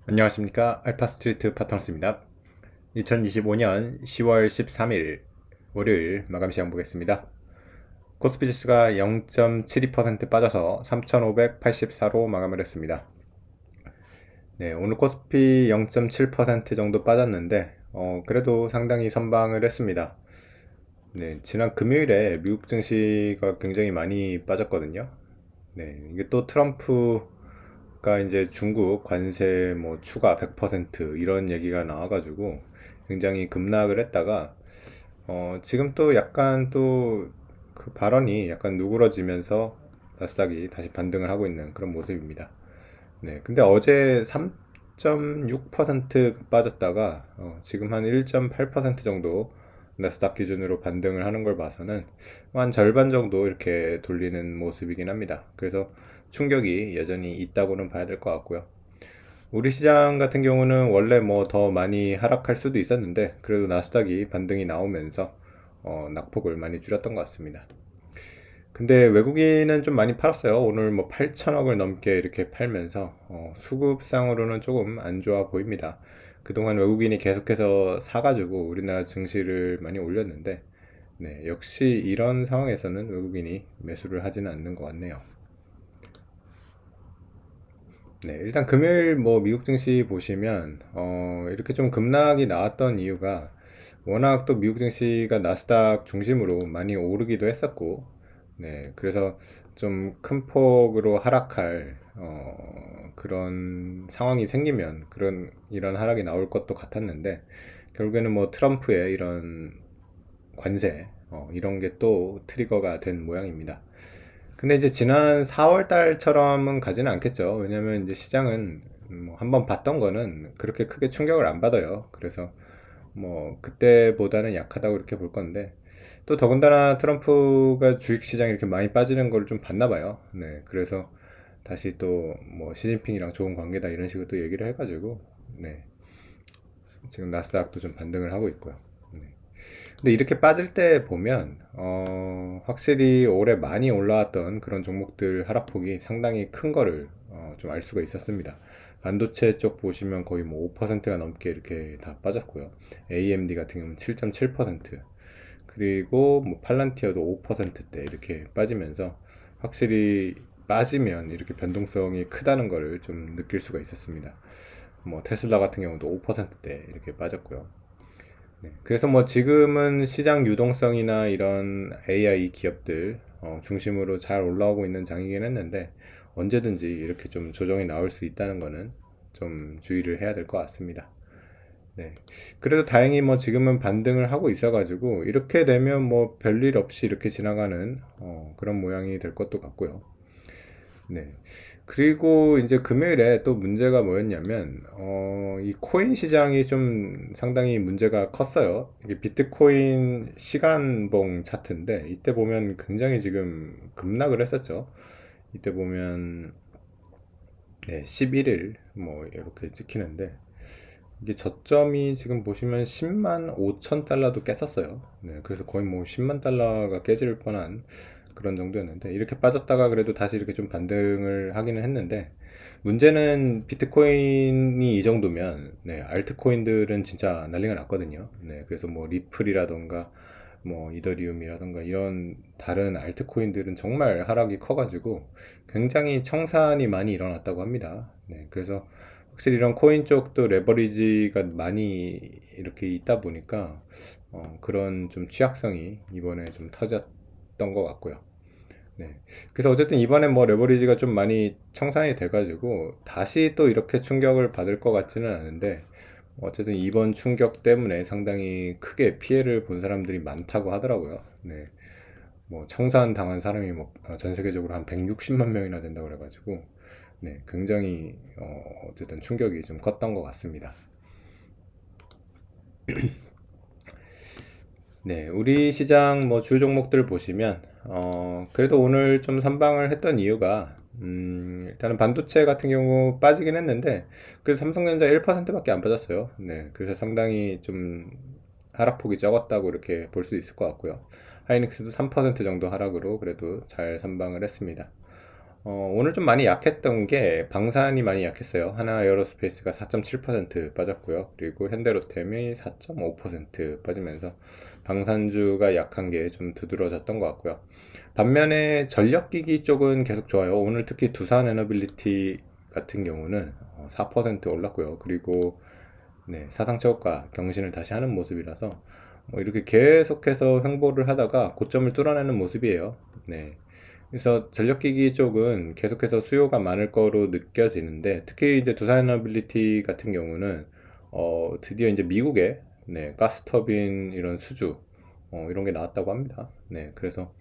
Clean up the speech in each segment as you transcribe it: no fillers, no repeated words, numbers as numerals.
안녕하십니까. 알파스트리트 파트너스입니다. 2025년 10월 13일 월요일 마감 시장 보겠습니다. 코스피 지수가 0.72% 빠져서 3,584로 마감을 했습니다. 네, 오늘 코스피 0.7% 정도 빠졌는데 그래도 상당히 선방을 했습니다. 네, 지난 금요일에 미국 증시가 굉장히 많이 빠졌거든요. 네, 이게 또 트럼프가 이제 중국 관세 뭐 추가 100% 이런 얘기가 나와가지고 굉장히 급락을 했다가 지금 또 약간 또 그 발언이 약간 누그러지면서 나스닥이 다시 반등을 하고 있는 그런 모습입니다. 네, 근데 어제 3.6% 빠졌다가 지금 한 1.8% 정도 나스닥 기준으로 반등을 하는 걸 봐서는 한 절반 정도 이렇게 돌리는 모습이긴 합니다. 그래서 충격이 여전히 있다고는 봐야 될 것 같고요. 우리 시장 같은 경우는 원래 뭐 더 많이 하락할 수도 있었는데 그래도 나스닥이 반등이 나오면서 낙폭을 많이 줄였던 것 같습니다. 근데 외국인은 좀 많이 팔았어요. 오늘 뭐 8천억을 넘게 이렇게 팔면서 수급상으로는 조금 안 좋아 보입니다. 그동안 외국인이 계속해서 사가지고 우리나라 증시를 많이 올렸는데 네, 역시 이런 상황에서는 외국인이 매수를 하지는 않는 것 같네요. 네, 일단 금요일 뭐 미국 증시 보시면 이렇게 좀 급락이 나왔던 이유가 워낙 또 미국 증시가 나스닥 중심으로 많이 오르기도 했었고, 네, 그래서 좀 큰 폭으로 하락할 그런 상황이 생기면 그런 이런 하락이 나올 것도 같았는데 결국에는 뭐 트럼프의 이런 관세 이런 게 또 트리거가 된 모양입니다. 근데 이제 지난 4월 달처럼은 가지는 않겠죠. 왜냐면 이제 시장은 뭐 한번 봤던 거는 그렇게 크게 충격을 안 받아요. 그래서 뭐 그때보다는 약하다고 이렇게 볼 건데 또 더군다나 트럼프가 주식시장이 이렇게 많이 빠지는 걸 좀 봤나 봐요. 네, 그래서 다시 또 뭐 시진핑이랑 좋은 관계다 이런 식으로 또 얘기를 해가지고 네, 지금 나스닥도 좀 반등을 하고 있고요. 네. 근데 이렇게 빠질 때 보면 확실히 올해 많이 올라왔던 그런 종목들 하락폭이 상당히 큰 거를 좀 알 수가 있었습니다. 반도체 쪽 보시면 거의 뭐 5%가 넘게 이렇게 다 빠졌고요. AMD 같은 경우는 7.7%, 그리고 뭐 팔란티어도 5%대 이렇게 빠지면서 확실히 빠지면 이렇게 변동성이 크다는 거를 좀 느낄 수가 있었습니다. 뭐 테슬라 같은 경우도 5%대 이렇게 빠졌고요. 네, 그래서 뭐 지금은 시장 유동성이나 이런 AI 기업들 중심으로 잘 올라오고 있는 장이긴 했는데 언제든지 이렇게 좀 조정이 나올 수 있다는 거는 좀 주의를 해야 될 것 같습니다. 네. 그래도 다행히 뭐 지금은 반등을 하고 있어가지고 이렇게 되면 뭐 별일 없이 이렇게 지나가는 그런 모양이 될 것도 같고요. 네. 그리고 이제 금요일에 또 문제가 뭐였냐면, 이 코인 시장이 좀 상당히 문제가 컸어요. 이게 비트코인 시간봉 차트인데, 이때 보면 굉장히 지금 급락을 했었죠. 이때 보면, 네, 11일, 뭐, 이렇게 찍히는데, 이게 저점이 지금 보시면 10만 5천 달러도 깼었어요. 네, 그래서 거의 뭐 10만 달러가 깨질 뻔한 그런 정도였는데 이렇게 빠졌다가 그래도 다시 이렇게 좀 반등을 하기는 했는데 문제는 비트코인이 이 정도면 네, 알트코인들은 진짜 난리가 났거든요. 네, 그래서 뭐 리플이라던가 뭐 이더리움이라던가 이런 다른 알트코인들은 정말 하락이 커가지고 굉장히 청산이 많이 일어났다고 합니다. 네, 그래서 확실히 이런 코인 쪽도 레버리지가 많이 이렇게 있다 보니까 그런 좀 취약성이 이번에 좀 터졌던 것 같고요. 네. 그래서 어쨌든 이번에 뭐 레버리지가 좀 많이 청산이 돼가지고 다시 또 이렇게 충격을 받을 것 같지는 않은데 어쨌든 이번 충격 때문에 상당히 크게 피해를 본 사람들이 많다고 하더라고요. 네. 뭐 청산 당한 사람이 뭐전 세계적으로 한 160만 명이나 된다고 그래가지고 네, 굉장히 어쨌든 충격이 좀 컸던 것 같습니다. 네, 우리 시장 뭐 주 종목들 보시면 그래도 오늘 좀 선방을 했던 이유가 일단은 반도체 같은 경우 빠지긴 했는데 그래서 삼성전자 1%밖에 안 빠졌어요. 네, 그래서 상당히 좀 하락폭이 적었다고 이렇게 볼 수 있을 것 같고요. 하이닉스도 3% 정도 하락으로 그래도 잘 선방을 했습니다. 오늘 좀 많이 약했던 게 방산이 많이 약했어요. 하나 에어로스페이스가 4.7% 빠졌고요. 그리고 현대로템이 4.5% 빠지면서 방산주가 약한 게 좀 두드러졌던 것 같고요. 반면에 전력기기 쪽은 계속 좋아요. 오늘 특히 두산 에너빌리티 같은 경우는 4% 올랐고요. 그리고 네, 사상체육과 경신을 다시 하는 모습이라서 뭐 이렇게 계속해서 횡보를 하다가 고점을 뚫어내는 모습이에요. 네. 그래서 전력기기 쪽은 계속해서 수요가 많을 거로 느껴지는데 특히 이제 두산에너빌리티 같은 경우는 드디어 이제 미국에 네, 가스터빈 이런 수주 이런 게 나왔다고 합니다. 네, 그래서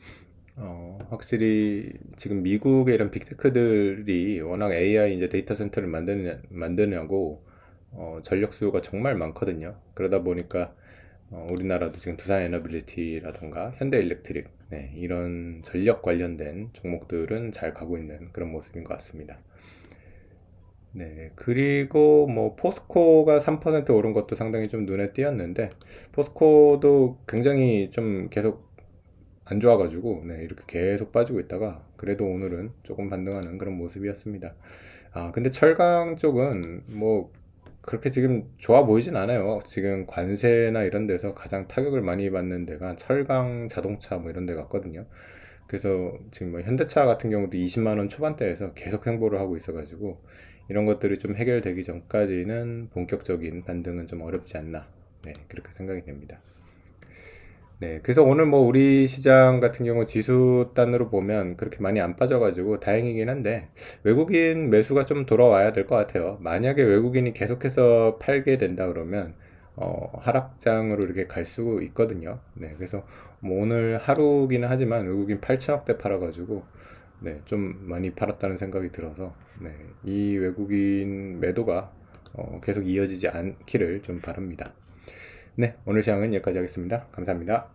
확실히 지금 미국의 이런 빅테크들이 워낙 AI 이제 데이터 센터를 만드냐고 전력 수요가 정말 많거든요. 그러다 보니까 우리나라도 지금 두산 에너빌리티라던가 현대 일렉트릭 네, 이런 전력 관련된 종목들은 잘 가고 있는 그런 모습인 것 같습니다. 네, 그리고 뭐 포스코가 3% 오른 것도 상당히 좀 눈에 띄었는데 포스코도 굉장히 좀 계속 안 좋아가지고 네, 이렇게 계속 빠지고 있다가 그래도 오늘은 조금 반등하는 그런 모습이었습니다. 아, 근데 철강 쪽은 뭐 그렇게 지금 좋아 보이진 않아요. 지금 관세나 이런 데서 가장 타격을 많이 받는 데가 철강 자동차 뭐 이런 데 같거든요. 그래서 지금 뭐 현대차 같은 경우도 20만 원 초반대에서 계속 횡보를 하고 있어가지고 이런 것들이 좀 해결되기 전까지는 본격적인 반등은 좀 어렵지 않나. 네, 그렇게 생각이 됩니다. 네, 그래서 오늘 뭐 우리 시장 같은 경우 지수 단으로 보면 그렇게 많이 안 빠져가지고 다행이긴 한데 외국인 매수가 좀 돌아와야 될 것 같아요. 만약에 외국인이 계속해서 팔게 된다 그러면 하락장으로 이렇게 갈 수 있거든요. 네, 그래서 뭐 오늘 하루기는 하지만 외국인 8천억대 팔아가지고 네, 좀 많이 팔았다는 생각이 들어서 네, 이 외국인 매도가 계속 이어지지 않기를 좀 바랍니다. 네, 오늘 시장은 여기까지 하겠습니다. 감사합니다.